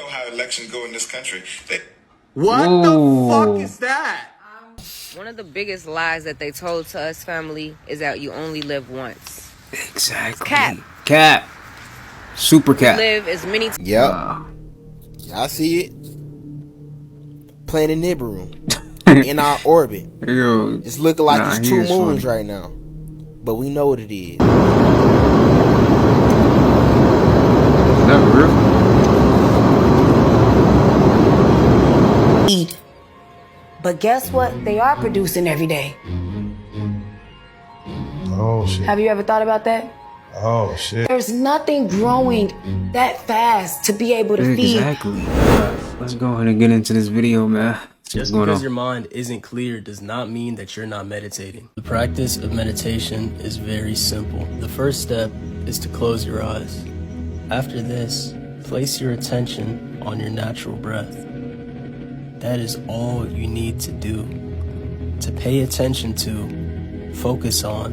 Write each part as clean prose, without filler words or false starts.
know how elections go in this country. What the fuck is that? One of the biggest lies that they told to us, family, is that you only live once. Exactly. Cap. Cap. Super cap. Live as many Yep. Y'all see it? Planet Nibiru in our orbit. Yo, It's looking like it's two moons funny right now. But we know what it is. Is that real? Eat. But guess what? They are producing every day. Oh shit. Have you ever thought about that? Oh shit. There's nothing growing that fast to be able to feed. Exactly. Let's go ahead and get into this video, man. Just because your mind isn't clear does not mean that you're not meditating. The practice of meditation is very simple. The first step is to close your eyes. After this, place your attention on your natural breath. That is all you need to do. To pay attention to, focus on,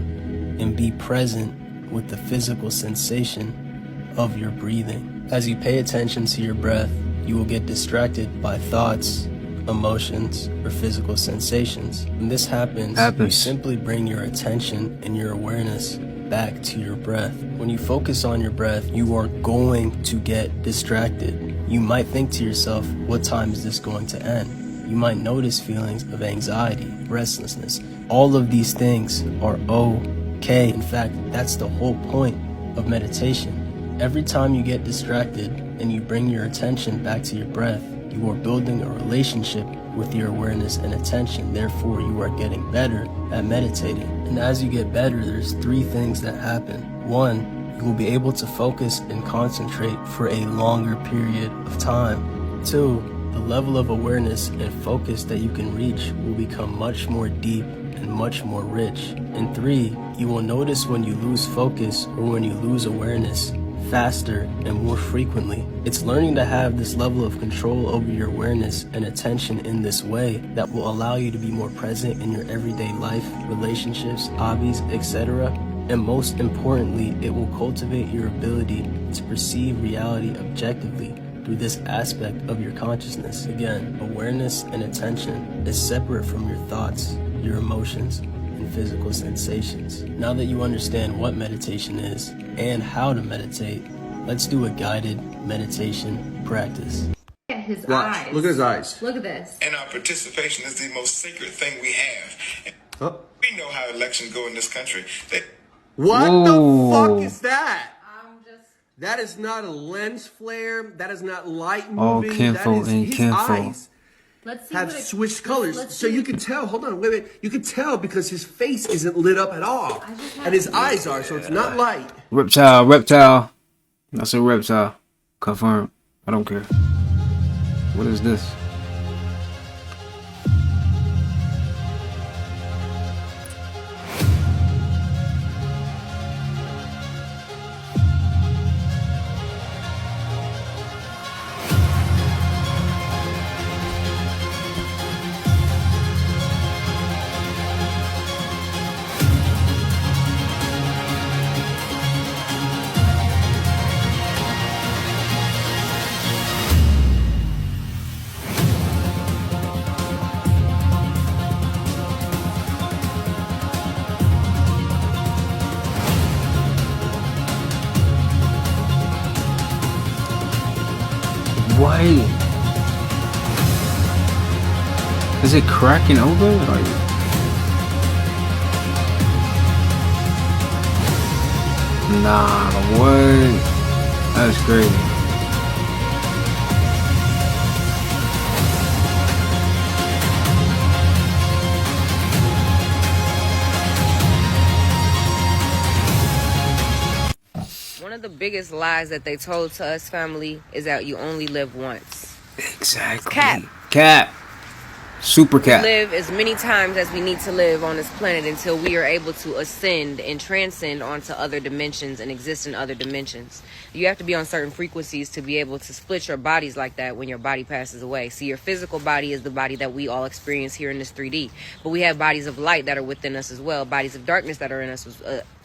and be present with the physical sensation of your breathing. As you pay attention to your breath, you will get distracted by thoughts, emotions, or physical sensations. When this happens, you simply bring your attention and your awareness back to your breath. When you focus on your breath, you are going to get distracted. You might think to yourself, what time is this going to end? You might notice feelings of anxiety, restlessness. All of these things are okay. In fact, that's the whole point of meditation. Every time you get distracted and you bring your attention back to your breath, you are building a relationship with your awareness and attention. Therefore, you are getting better at meditating. And as you get better, there's three things that happen. One, you will be able to focus and concentrate for a longer period of time. Two, the level of awareness and focus that you can reach will become much more deep and much more rich. And three, you will notice when you lose focus or when you lose awareness faster and more frequently. It's learning to have this level of control over your awareness and attention in this way that will allow you to be more present in your everyday life, relationships, hobbies, etc. And most importantly, it will cultivate your ability to perceive reality objectively through this aspect of your consciousness. Again, awareness and attention is separate from your thoughts, your emotions, and physical sensations. Now that you understand what meditation is and how to meditate, let's do a guided meditation practice. Look at his Watch. eyes. Look at his eyes. Look at this. And our participation is the most sacred thing we have. We know how elections go in this country. What the fuck is that? That is not a lens flare. That is not light moving. Kinfolk that is his kinfolk. eyes Let's see have switched colors. So you can tell, hold on, wait. You can tell because his face isn't lit up at all. And his eyes are, so it's not light. Reptile. That's a reptile. Confirm. I don't care. What is this? Wait. Is it cracking open? Like, nah, what? That's crazy. One of the biggest lies that they told to us, family, is that you only live once. Exactly. Cap. Super cap. Live as many times as we need to live on this planet until we are able to ascend and transcend onto other dimensions and exist in other dimensions. You have to be on certain frequencies to be able to split your bodies like that when your body passes away. See, your physical body is the body that we all experience here in this 3D. But we have bodies of light that are within us as well, bodies of darkness that are in us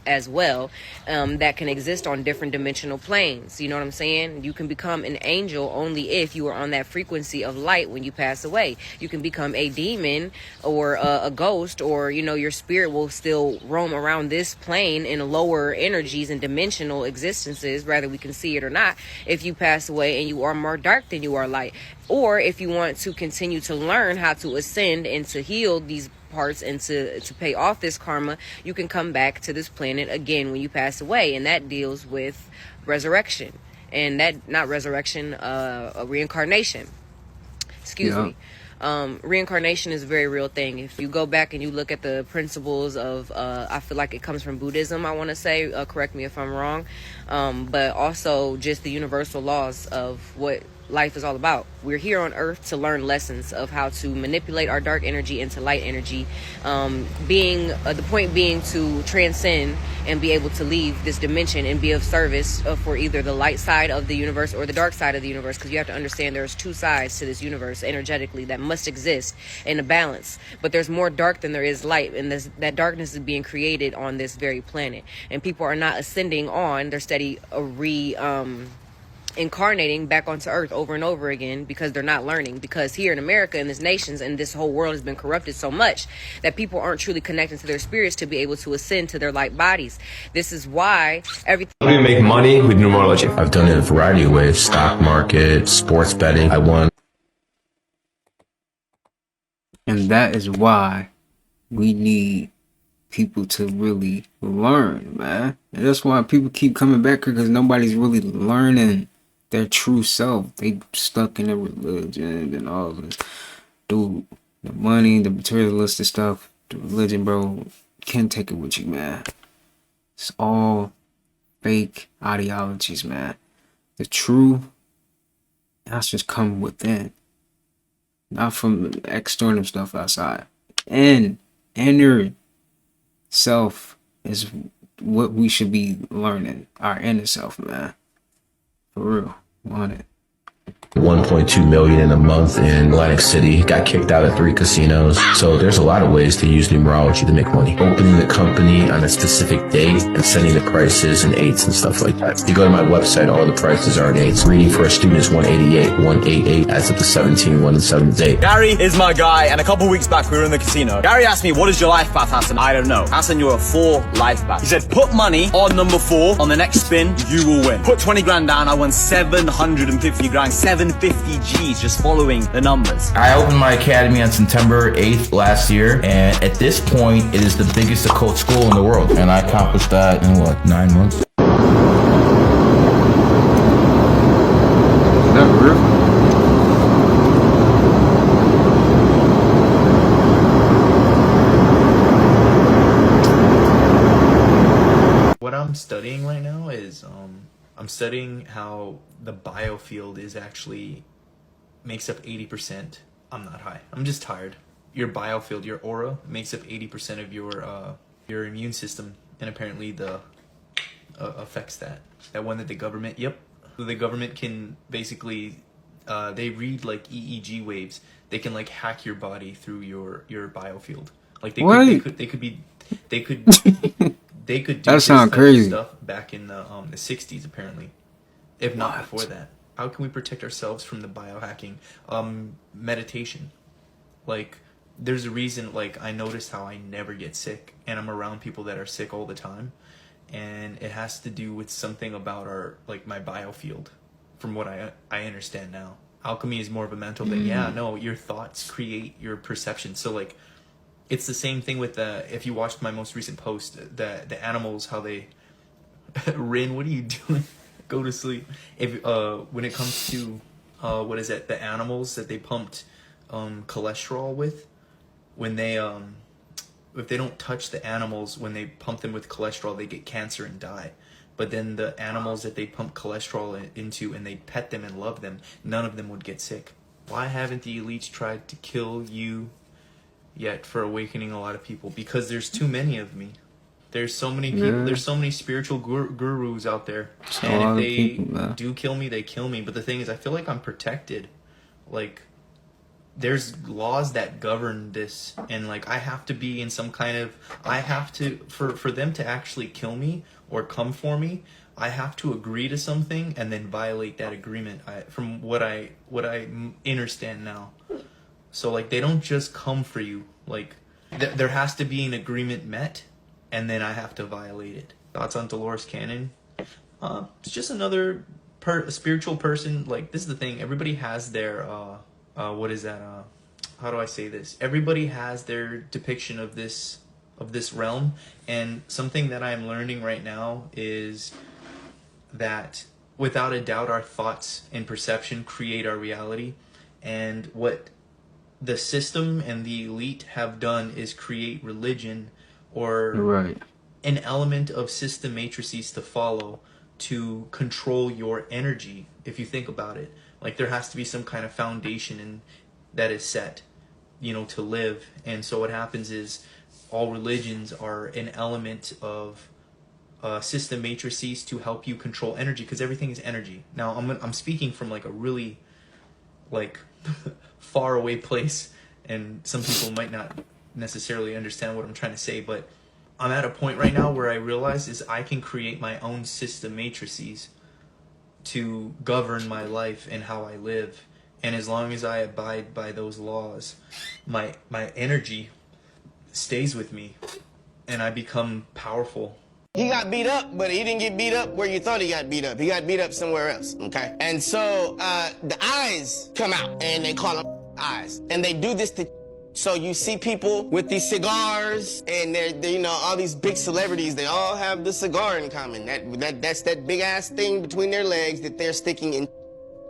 as well, that can exist on different dimensional planes. You know what I'm saying? You can become an angel only if you are on that frequency of light when you pass away. You can become a demon or a ghost, or, you know, your spirit will still roam around this plane in lower energies and dimensional existences, whether we can see it or not, if you pass away and you are more dark than you are light. Or if you want to continue to learn how to ascend and to heal these parts and to pay off this karma, you can come back to this planet again when you pass away, and that deals with resurrection. And that, not resurrection, a reincarnation. Excuse me. Reincarnation is a very real thing. If you go back and you look at the principles of, I feel like it comes from Buddhism, I want to say, correct me if I'm wrong, but also just the universal laws of what life is all about. We're here on Earth to learn lessons of how to manipulate our dark energy into light energy, the point being to transcend and be able to leave this dimension and be of service for either the light side of the universe or the dark side of the universe, because you have to understand there's two sides to this universe energetically that must exist in a balance, but there's more dark than there is light, and that darkness is being created on this very planet, and people are not ascending on, they're steady incarnating back onto Earth over and over again, because they're not learning. Because here in America and this nations and this whole world has been corrupted so much that people aren't truly connecting to their spirits to be able to ascend to their light bodies. This is why everything. I'm gonna make money with numerology. I've done it in a variety of ways: stock market, sports betting. I won. And that is why we need people to really learn, man. And that's why people keep coming back here, because nobody's really learning their true self. They stuck in their religion and all this. Dude, the money, the materialistic stuff, the religion, bro, you can't take it with you, man. It's all fake ideologies, man. The true, that's just come within. Not from external stuff outside. And inner self is what we should be learning. Our inner self, man. For real. Want it. 1.2 million in a month in Atlantic City. Got kicked out of 3 casinos. So there's a lot of ways to use numerology to make money. Opening the company on a specific date and sending the prices in 8s and stuff like that. If you go to my website, all the prices are in 8s. Reading for a student is 188 as of the 17th, 1 and 7th date. Gary is my guy, and a couple weeks back we were in the casino. Gary asked me, what is your life path, Hassan? I don't know. Hassan, you're a 4 life path. He said, put money on number 4. On the next spin, you will win. Put 20 grand down. I won 750 grand. 750 G's just following the numbers. I opened my academy on September 8th last year, and at this point, it is the biggest occult school in the world. And I accomplished that in, 9 months? Is that real? What I'm studying right now is, I'm studying how the biofield is actually makes up 80%. I'm not high. I'm just tired. Your biofield, your aura, makes up 80% of your immune system, and apparently the affects that. That one that the government, the government can basically, they read like EEG waves. They can like hack your body through your biofield. Like they could do that sounds crazy stuff back in the 60s apparently, if not before that. How can we protect ourselves from the biohacking? Meditation. Like, there's a reason, like, I noticed how I never get sick, and I'm around people that are sick all the time, and it has to do with something about my biofield, from what I understand now. Alchemy is more of a mental thing. Yeah, no, your thoughts create your perception. So, like, it's the same thing with if you watched my most recent post, the animals, how they... Rin, what are you doing? Go to sleep. If when it comes to the animals that they pumped cholesterol with, when they if they don't touch the animals, when they pump them with cholesterol, they get cancer and die. But then the animals that they pump cholesterol into and they pet them and love them, none of them would get sick. Why haven't the elites tried to kill you yet for awakening a lot of people? Because there's too many of me. There's so many people. There's so many spiritual gurus out there, and if they do kill me, they kill me. But the thing is, I feel like I'm protected. Like, there's laws that govern this, and like I have to be in some kind of, I have to, for them to actually kill me or come for me, I have to agree to something and then violate that agreement. From what I understand now. So like they don't just come for you. Like there has to be an agreement met, and then I have to violate it. Thoughts on Dolores Cannon? It's just another spiritual person. Like, this is the thing. Everybody has their what is that? How do I say this? Everybody has their depiction of this realm, and something that I'm learning right now is that without a doubt, our thoughts and perception create our reality, and what the system and the elite have done is create religion or an element of system matrices to follow to control your energy. If you think about it, like there has to be some kind of foundation that is set, to live. And so what happens is all religions are an element of system matrices to help you control energy, because everything is energy. Now I'm speaking from like a really like far away place, and some people might not necessarily understand what I'm trying to say, but I'm at a point right now where I realize is I can create my own system matrices to govern my life and how I live. And as long as I abide by those laws, my energy stays with me and I become powerful. He got beat up, but he didn't get beat up where you thought he got beat up. He got beat up somewhere else, okay? And so the eyes come out, and they call them eyes. And they do this to... So you see people with these cigars, and they're all these big celebrities, they all have the cigar in common. That's that big-ass thing between their legs that they're sticking in,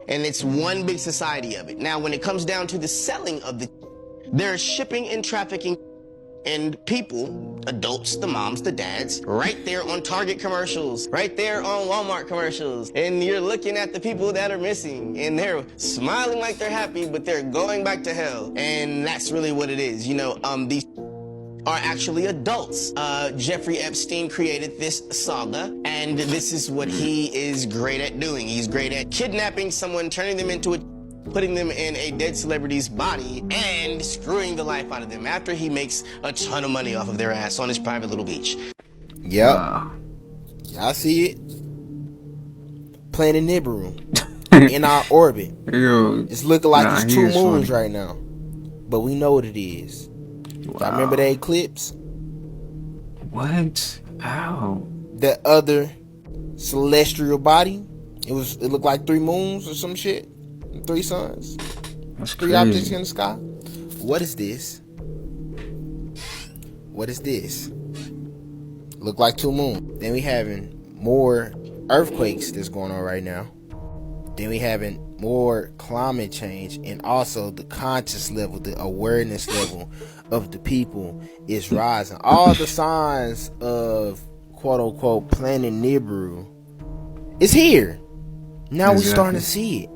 and it's one big society of it. Now, when it comes down to the selling of there's shipping and trafficking, and people, adults, the moms, the dads, right there on Target commercials, right there on Walmart commercials, and you're looking at the people that are missing, and they're smiling like they're happy, but they're going back to hell. And that's really what it is. These are actually adults. Jeffrey Epstein created this saga, and this is what he is great at doing. He's great at kidnapping someone, turning them into putting them in a dead celebrity's body and screwing the life out of them after he makes a ton of money off of their ass on his private little beach. Yep. Y'all see it? Planet Nibiru in our orbit. It's looking like it's two moons right now, but we know what it is. Y'all remember that eclipse? What? How? That other celestial body? It looked like 3 moons or some shit. 3 suns. That's 3 crazy. objects in the sky. What is this? What is this? Look like 2 moons. Then we having more earthquakes that's going on right now. Then we having more climate change, and also the conscious level, the awareness level of the people is rising. All the signs of quote unquote Planet Nibiru is here. Now we're starting to see it.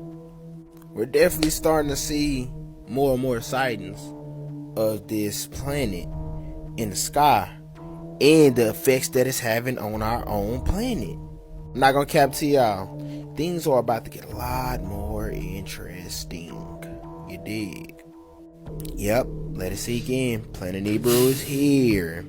We're definitely starting to see more and more sightings of this planet in the sky and the effects that it's having on our own planet. I'm not gonna cap to y'all. Things are about to get a lot more interesting. You dig? Yep, let it sink in. Planet Nibiru is here.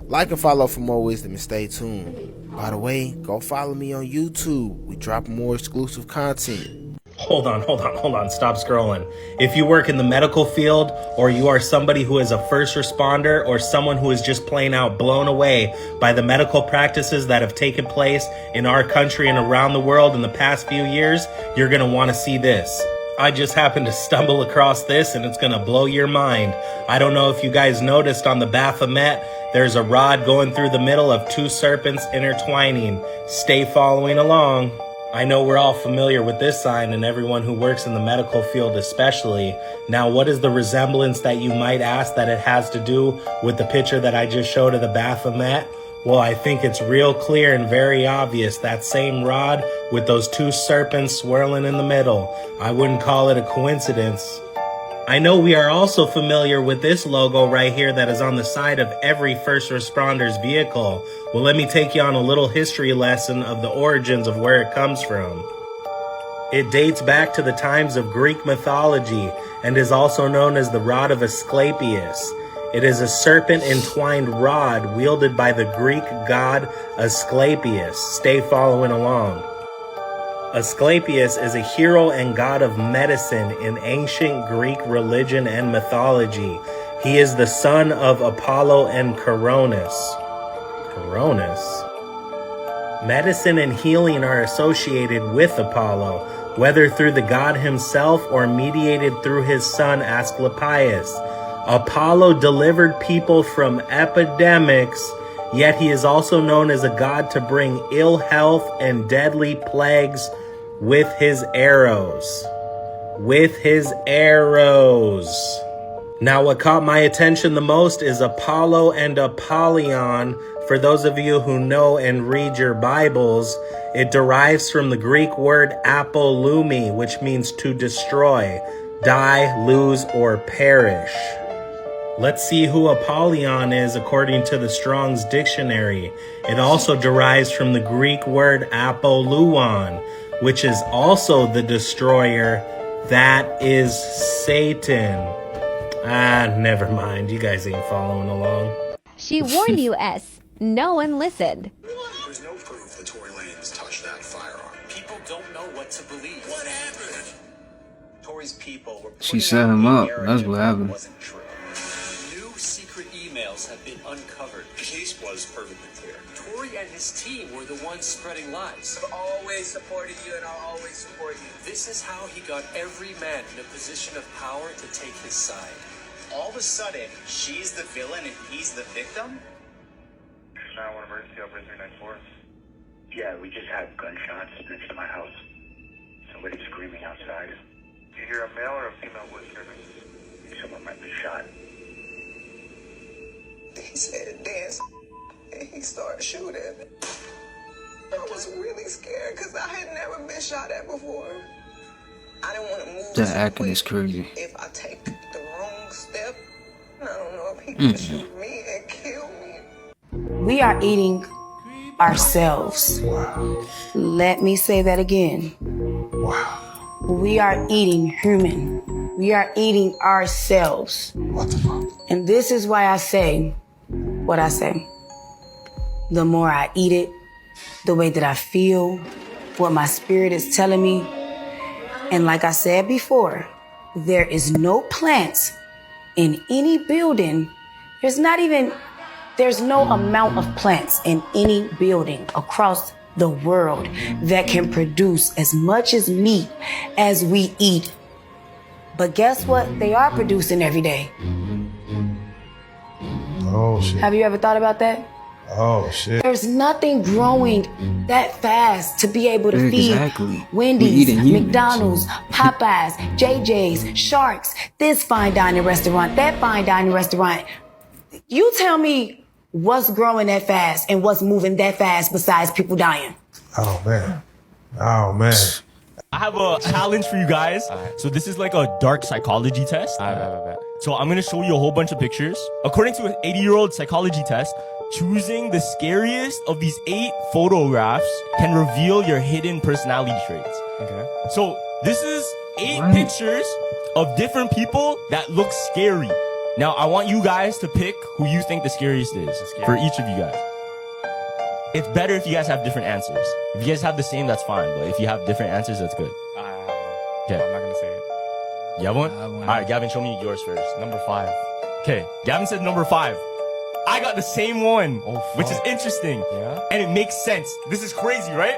Like and follow for more wisdom and stay tuned. By the way, go follow me on YouTube. We drop more exclusive content. Hold on, stop scrolling. If you work in the medical field, or you are somebody who is a first responder, or someone who is just plain out blown away by the medical practices that have taken place in our country and around the world in the past few years, you're gonna wanna see this. I just happened to stumble across this, and it's gonna blow your mind. I don't know if you guys noticed on the Baphomet, there's a rod going through the middle of 2 serpents intertwining. Stay following along. I know we're all familiar with this sign, and everyone who works in the medical field especially. Now, what is the resemblance that you might ask that it has to do with the picture that I just showed of the Baphomet? Well, I think it's real clear and very obvious. That same rod with those 2 serpents swirling in the middle. I wouldn't call it a coincidence. I know we are also familiar with this logo right here that is on the side of every first responder's vehicle. Well, let me take you on a little history lesson of the origins of where it comes from. It dates back to the times of Greek mythology and is also known as the rod of Asclepius. It is a serpent-entwined rod wielded by the Greek god Asclepius. Stay following along. Asclepius is a hero and god of medicine in ancient Greek religion and mythology. He is the son of Apollo and Cronus. Cronus? Medicine and healing are associated with Apollo, whether through the god himself or mediated through his son Asclepius. Apollo delivered people from epidemics, yet he is also known as a god to bring ill health and deadly plagues with his arrows. With his arrows. Now, what caught my attention the most is Apollo and Apollyon. For those of you who know and read your Bibles, it derives from the Greek word apolumi, which means to destroy, die, lose, or perish. Let's see who Apollyon is according to the Strong's Dictionary. It also derives from the Greek word apoluon, which is also the destroyer. That is Satan. Never mind. You guys ain't following along. She warned you, S. No one listened. There's no proof that Tory Lanez touched that firearm. People don't know what to believe. What happened? Tory's people were She set him up. That's what happened. Wasn't true. New secret emails have been uncovered. The case was perfectly clear. Tory and his team were the ones spreading lies. I've always supported you and I'll always support you. This is how he got every man in a position of power to take his side. All of a sudden, she's the villain and he's the victim? 911 emergency, operator 394. Yeah, we just had gunshots next to my house. Somebody screaming outside. Do you hear a male or a female voice screaming? Someone might be shot. He said dance and he started shooting. I was really scared because I had never been shot at before. I didn't want to move. That acting is crazy. If I take the wrong step, I don't know if he can shoot me and kill me. We are eating ourselves. Wow. Let me say that again. Wow. We are eating human. We are eating ourselves. What the fuck? And this is why I say what I say. The more I eat it, the way that I feel, what my spirit is telling me. And like I said before, there is no plants in any building. There's no amount of plants in any building across the world that can produce as much as meat as we eat. But guess what? They are producing every day. Oh, shit. Have you ever thought about that? Oh, shit. There's nothing growing that fast to be able to feed Wendy's, McDonald's, Popeyes, JJ's, Sharks, this fine dining restaurant, that fine dining restaurant. You tell me what's growing that fast and what's moving that fast besides people dying. Oh, man. Oh, man. I have a challenge for you guys. So this is like a dark psychology test. So I'm going to show you a whole bunch of pictures. According to an 80-year-old psychology test, choosing the scariest of these 8 photographs can reveal your hidden personality traits. Okay. So this is 8 pictures of different people that look scary. Now I want you guys to pick who you think the scariest is for each of you guys. It's better if you guys have different answers. If you guys have the same, that's fine. But if you have different answers, that's good. Okay. I'm not gonna say it. You have one? All right, Gavin, show me yours first. Number 5. Okay, Gavin said number 5. I got the same one, which is interesting. Yeah? And it makes sense. This is crazy, right?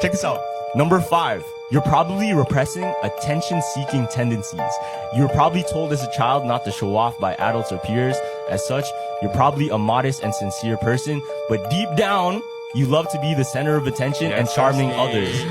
Check this out. Number 5. You're probably repressing attention-seeking tendencies. You were probably told as a child not to show off by adults or peers. As such, you're probably a modest and sincere person, but deep down, you love to be the center of attention and charming others.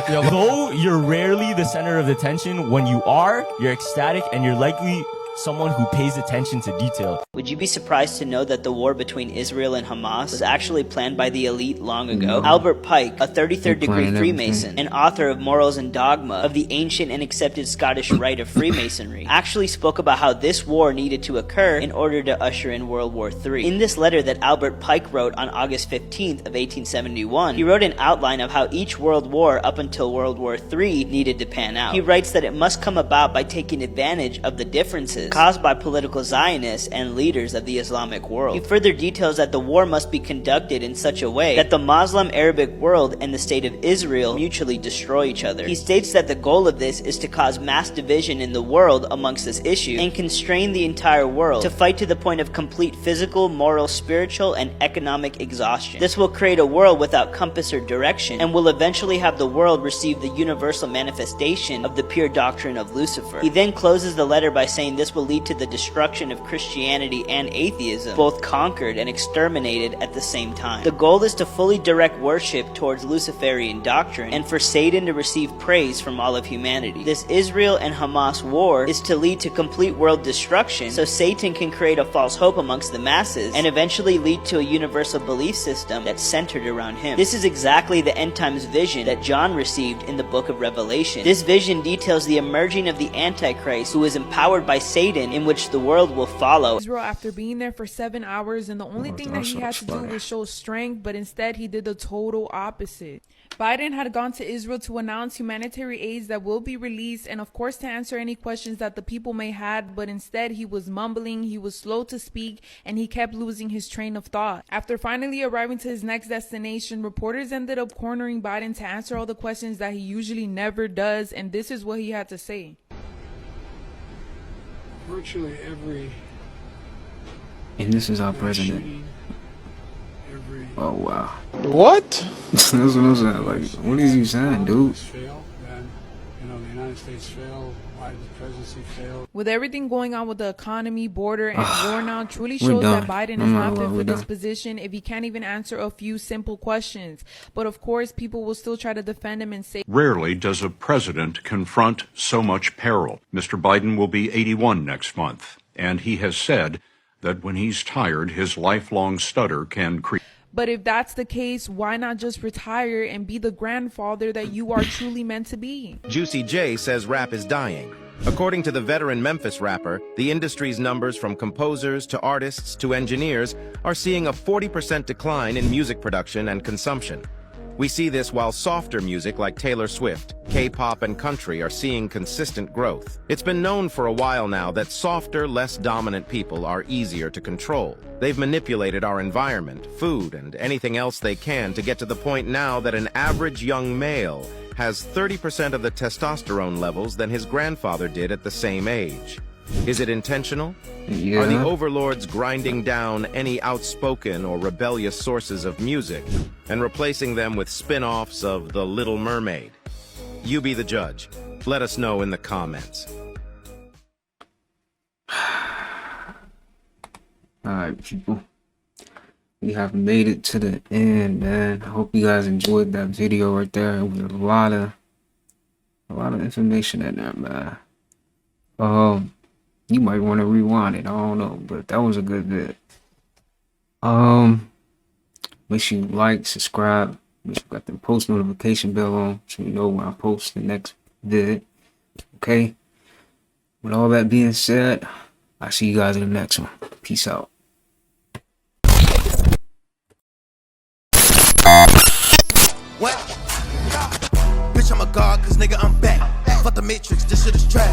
Though you're rarely the center of attention, when you are, you're ecstatic and you're likely someone who pays attention to detail. Would you be surprised to know that the war between Israel and Hamas was actually planned by the elite long ago? Albert Pike, a 33rd degree Freemason and author of Morals and Dogma of the ancient and accepted Scottish rite of Freemasonry, actually spoke about how this war needed to occur in order to usher in World War III. In this letter that Albert Pike wrote on August 15th of 1871, he wrote an outline of how each world war up until World War III needed to pan out. He writes that it must come about by taking advantage of the differences caused by political Zionists and leaders of the Islamic world. He further details that the war must be conducted in such a way that the Muslim Arabic world and the state of Israel mutually destroy each other. He states that the goal of this is to cause mass division in the world amongst this issue and constrain the entire world to fight to the point of complete physical, moral, spiritual, and economic exhaustion. This will create a world without compass or direction and will eventually have the world receive the universal manifestation of the pure doctrine of Lucifer. He then closes the letter by saying this will lead to the destruction of Christianity and atheism, both conquered and exterminated at the same time. The goal is to fully direct worship towards Luciferian doctrine and for Satan to receive praise from all of humanity. This Israel and Hamas war is to lead to complete world destruction so Satan can create a false hope amongst the masses and eventually lead to a universal belief system that's centered around him. This is exactly the end times vision that John received in the book of Revelation. This vision details the emerging of the Antichrist, who is empowered by Satan, in which the world will follow. Israel, after being there for 7 hours, and the only thing that he had to do was show strength, but instead he did the total opposite. Biden had gone to Israel to announce humanitarian aids that will be released and of course to answer any questions that the people may have, but instead he was mumbling, he was slow to speak, and he kept losing his train of thought. After finally arriving to his next destination, reporters ended up cornering Biden to answer all the questions that he usually never does, and this is what he had to say. Virtually every... And this is our president. Oh wow. What? That's what I'm saying. Like, what is you saying, dude? Fail, then, the United States failed, Biden's presidency failed. With everything going on with the economy, border, and war now, truly shows that Biden is not fit for this position if he can't even answer a few simple questions. But of course, people will still try to defend him and say, rarely does a president confront so much peril. Mr. Biden will be 81 next month, and he has said that when he's tired, his lifelong stutter can creep. But if that's the case, why not just retire and be the grandfather that you are truly meant to be? Juicy J says rap is dying. According to the veteran Memphis rapper, the industry's numbers from composers to artists to engineers are seeing a 40% decline in music production and consumption. We see this while softer music like Taylor Swift, K-pop, and country are seeing consistent growth. It's been known for a while now that softer, less dominant people are easier to control. They've manipulated our environment, food, and anything else they can to get to the point now that an average young male has 30% of the testosterone levels than his grandfather did at the same age. Is it intentional? Yeah. Are the overlords grinding down any outspoken or rebellious sources of music and replacing them with spin-offs of The Little Mermaid? You be the judge. Let us know in the comments. Alright, people. We have made it to the end, man. I hope you guys enjoyed that video right there. It was a lot of information in there, man. You might want to rewind it. I don't know, but that was a good vid. Make sure you like, subscribe. Make sure you got the post notification bell on so you know when I post the next vid. Okay. With all that being said, I'll see you guys in the next one. Peace out. What? Bitch, I'm a god, cause nigga, I'm back. Fuck the Matrix, this shit is trash.